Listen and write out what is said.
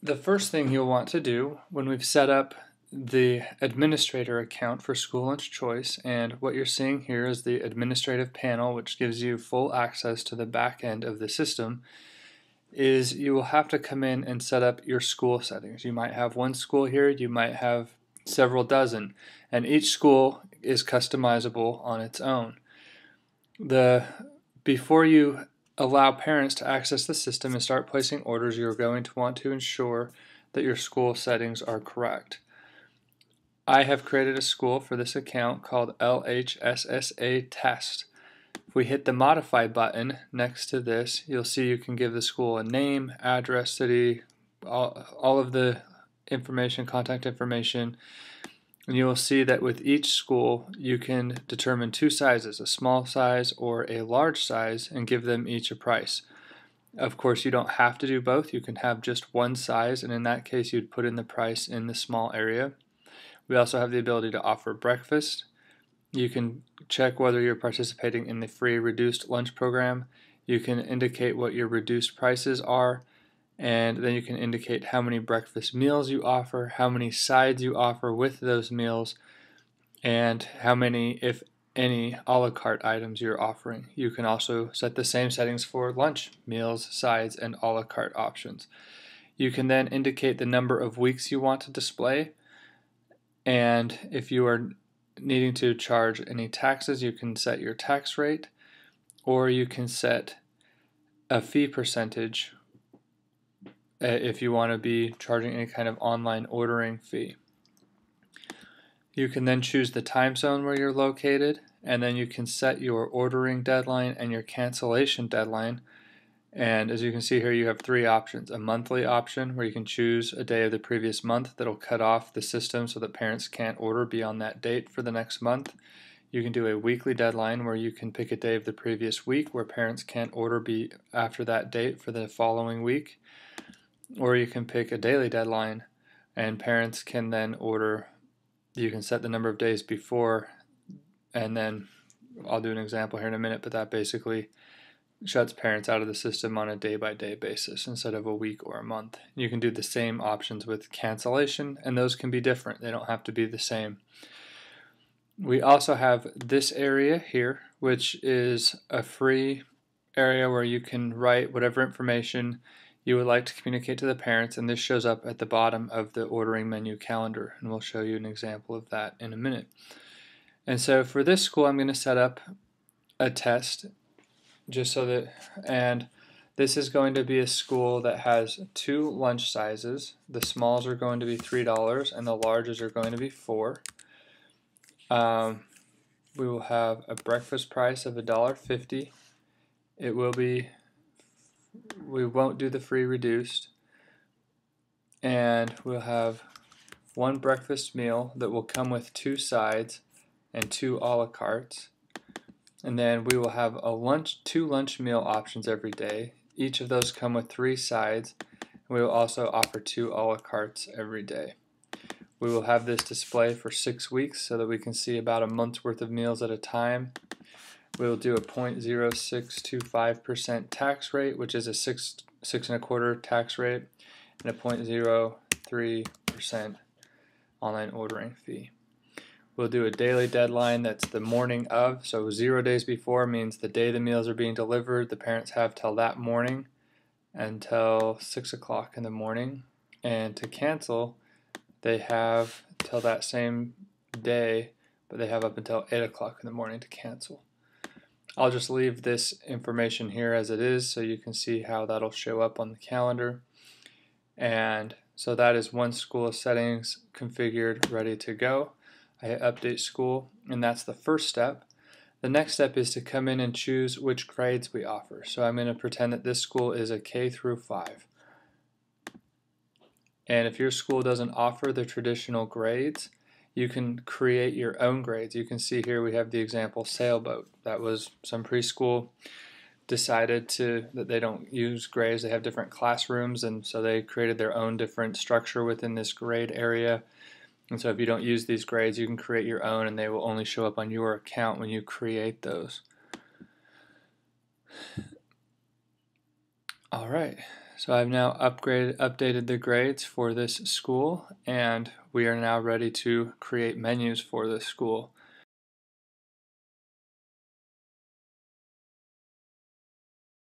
The first thing you'll want to do when we've set up the administrator account for School Lunch Choice, and what you're seeing here is the administrative panel, which gives you full access to the back end of the system, is you will have to come in and set up your school settings. You might have one school here, you might have several dozen, and each school is customizable on its own. Before you allow parents to access the system and start placing orders, you're going to want to ensure that your school settings are correct. I have created a school for this account called LHSSA Test. If we hit the Modify button next to this, you'll see you can give the school a name, address, city, all of the information, contact information. And you will see that with each school you can determine two sizes, a small size or a large size, and give them each a price. Of course, you don't have to do both. You can have just one size, and in that case you'd put in the price in the small area. We also have the ability to offer breakfast. You can check whether you're participating in the free reduced lunch program. You can indicate what your reduced prices are, and then you can indicate how many breakfast meals you offer, how many sides you offer with those meals, and how many, if any, a la carte items you're offering. You can also set the same settings for lunch, meals, sides, and a la carte options. You can then indicate the number of weeks you want to display, and if you are needing to charge any taxes, you can set your tax rate, or you can set a fee percentage if you want to be charging any kind of online ordering fee. You can then choose the time zone where you're located, and then you can set your ordering deadline and your cancellation deadline. And as you can see here, you have three options. A monthly option where you can choose a day of the previous month that'll cut off the system so that parents can't order beyond that date for the next month. You can do a weekly deadline where you can pick a day of the previous week where parents can't order after that date for the following week. Or you can pick a daily deadline, and parents can then order. You can set the number of days before, and then I'll do an example here in a minute, but that basically shuts parents out of the system on a day-by-day basis instead of a week or a month. You can do the same options with cancellation, and those can be different. They don't have to be the same. We also have this area here, which is a free area where you can write whatever information you would like to communicate to the parents, and this shows up at the bottom of the ordering menu calendar, and we'll show you an example of that in a minute. And so for this school, I'm going to set up a test just so that, and this is going to be a school that has two lunch sizes. The smalls are going to be $3 and the larges are going to be $4. We will have a breakfast price of $1.50. We won't do the free reduced, and we'll have one breakfast meal that will come with two sides and two a la cartes, and then we will have two lunch meal options every day. Each of those come with three sides. We will also offer two a la cartes every day. We will have this display for 6 weeks so that we can see about a month's worth of meals at a time. We will do a 0.0625% tax rate, which is a 6.25% tax rate, and a 0.03% online ordering fee. We'll do a daily deadline that's the morning of, so 0 days before means the day the meals are being delivered. The parents have till that morning until 6 o'clock in the morning, and to cancel they have till that same day, but they have up until 8 o'clock in the morning to cancel. I'll just leave this information here as it is so you can see how that'll show up on the calendar. And so that is one school settings configured, ready to go. I hit update school, and that's the first step. The next step is to come in and choose which grades we offer. So I'm going to pretend that this school is a K through 5. And if your school doesn't offer the traditional grades, you can create your own grades. You can see here we have the example sailboat. That was some preschool decided that they don't use grades. They have different classrooms, and so they created their own different structure within this grade area. And so if you don't use these grades, you can create your own, and they will only show up on your account when you create those. All right, So I've now updated the grades for this school, and we are now ready to create menus for this school.